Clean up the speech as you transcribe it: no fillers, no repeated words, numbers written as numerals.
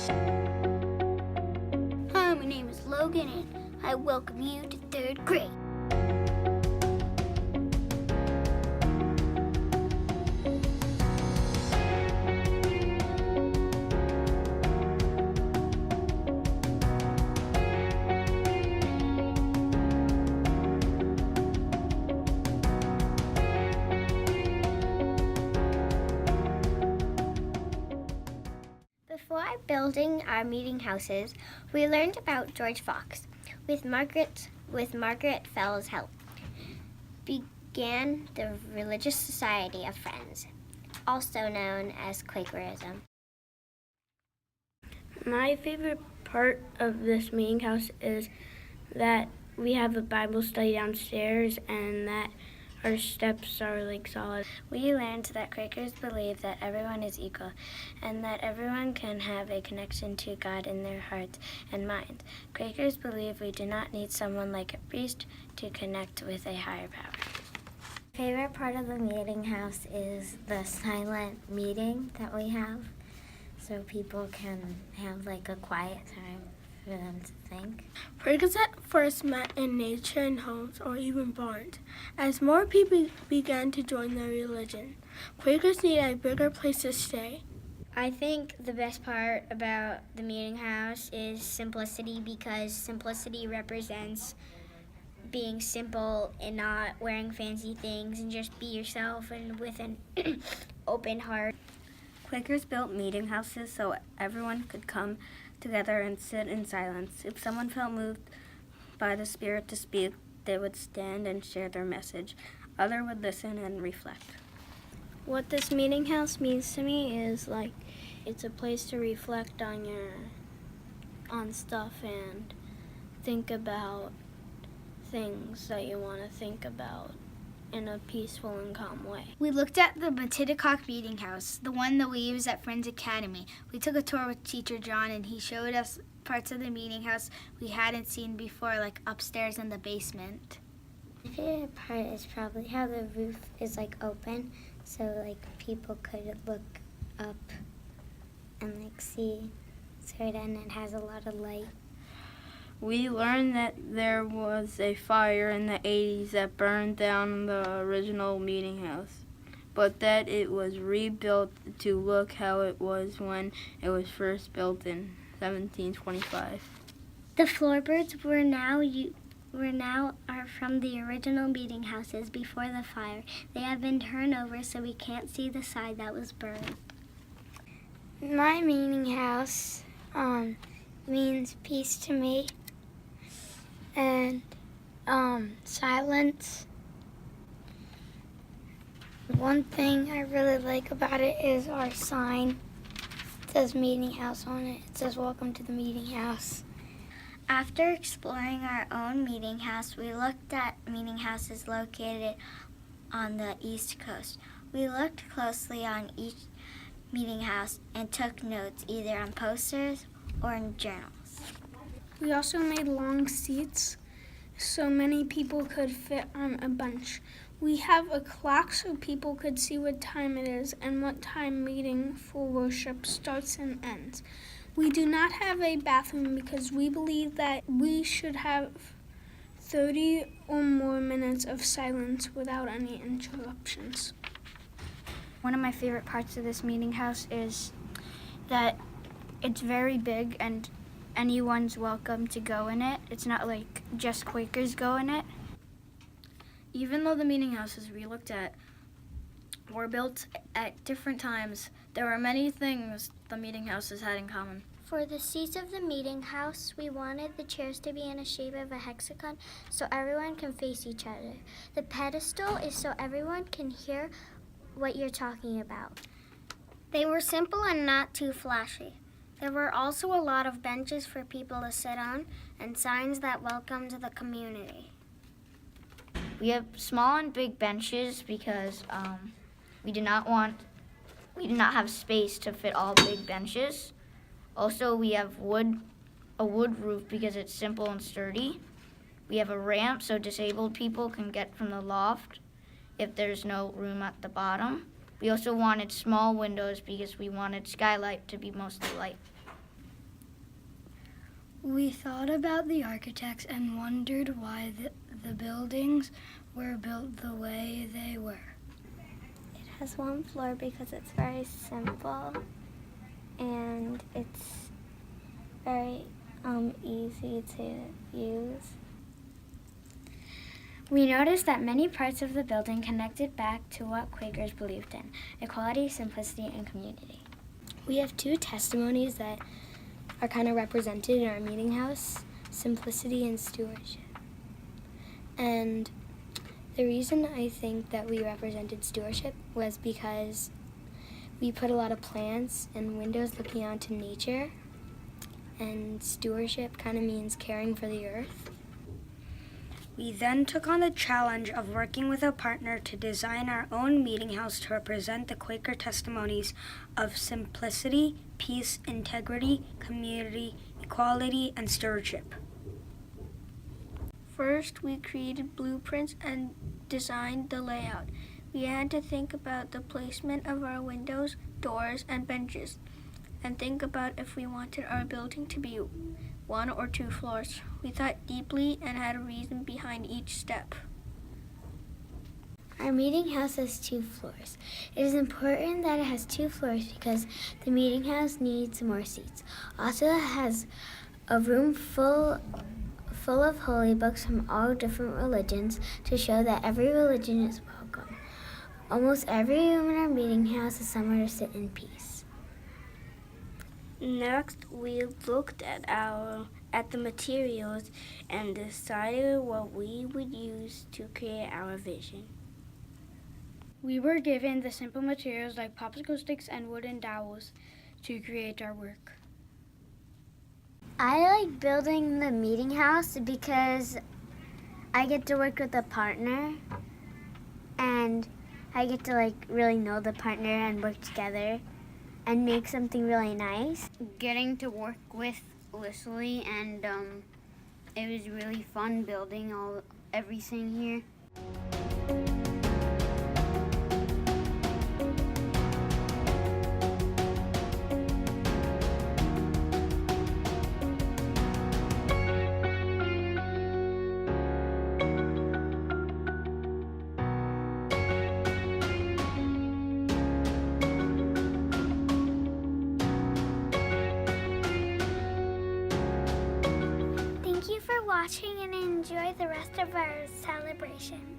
Hi, my name is Logan, and I welcome you to third grade. Before building our meeting houses, we learned about George Fox. With Margaret Fell's help, began the Religious Society of Friends, also known as Quakerism. My favorite part of this meeting house is that we have a Bible study downstairs and that our steps are solid. We learned that Quakers believe that everyone is equal and that everyone can have a connection to God in their hearts and minds. Quakers believe we do not need someone like a priest to connect with a higher power. My favorite part of the meeting house is the silent meeting that we have, so people can have a quiet time for them to think. Quakers at first met in nature in homes or even barns. As more people began to join their religion, Quakers need a bigger place to stay. I think the best part about the meeting house is simplicity, because simplicity represents being simple and not wearing fancy things and just be yourself and with an open heart. Quakers built meeting houses so everyone could come together and sit in silence. If someone felt moved by the Spirit to speak, they would stand and share their message. Others would listen and reflect. What this meeting house means to me is it's a place to reflect on stuff and think about things that you want to think about in a peaceful and calm way. We looked at the Matidacock Meeting House, the one that we use at Friends Academy. We took a tour with Teacher John, and he showed us parts of the meeting house we hadn't seen before, like upstairs in the basement. My favorite part is probably how the roof is open, so people could look up and see straight in. It has a lot of light. We learned that there was a fire in the 80s that burned down the original meeting house, but that it was rebuilt to look how it was when it was first built in 1725. The floorboards are from the original meeting houses before the fire. They have been turned over so we can't see the side that was burned. My meeting house means peace to me and silence. One thing I really like about it is our sign. It says meeting house on it. It says welcome to the meeting house. After exploring our own meeting house, we looked at meeting houses located on the East Coast. We looked closely on each meeting house and took notes either on posters or in journals. We also made long seats so many people could fit on a bench. We have a clock so people could see what time it is and what time meeting for worship starts and ends. We do not have a bathroom because we believe that we should have 30 or more minutes of silence without any interruptions. One of my favorite parts of this meeting house is that it's very big and anyone's welcome to go in it. It's not just Quakers go in it. Even though the meeting houses we looked at were built at different times, there were many things the meeting houses had in common. For the seats of the meeting house, we wanted the chairs to be in the shape of a hexagon so everyone can face each other. The pedestal is so everyone can hear what you're talking about. They were simple and not too flashy. There were also a lot of benches for people to sit on and signs that welcomed the community. We have small and big benches because we did not have space to fit all big benches. Also, we have a wood roof because it's simple and sturdy. We have a ramp so disabled people can get from the loft if there's no room at the bottom. We also wanted small windows because we wanted skylight to be mostly light. We thought about the architects and wondered why the buildings were built the way they were. It has one floor because it's very simple and it's very easy to use. We noticed that many parts of the building connected back to what Quakers believed in: equality, simplicity, and community. We have two testimonies that are kind of represented in our meeting house: simplicity and stewardship. And the reason I think that we represented stewardship was because we put a lot of plants and windows looking out to nature, and stewardship kind of means caring for the earth. We then took on the challenge of working with a partner to design our own meeting house to represent the Quaker testimonies of simplicity, peace, integrity, community, equality, and stewardship. First, we created blueprints and designed the layout. We had to think about the placement of our windows, doors, and benches, and think about if we wanted our building to be 1 or 2 floors. We thought deeply and had a reason behind each step. Our meeting house has 2 floors. It is important that it has 2 floors because the meeting house needs more seats. Also, it has a room full of holy books from all different religions to show that every religion is welcome. Almost every room in our meeting house is somewhere to sit in peace. Next, we looked at the materials and decided what we would use to create our vision. We were given the simple materials like popsicle sticks and wooden dowels to create our work. I like building the meeting house because I get to work with a partner and I get to really know the partner and work together and make something really nice. Getting to work with Leslie, and it was really fun building everything here. Thank you for watching and enjoy the rest of our celebration.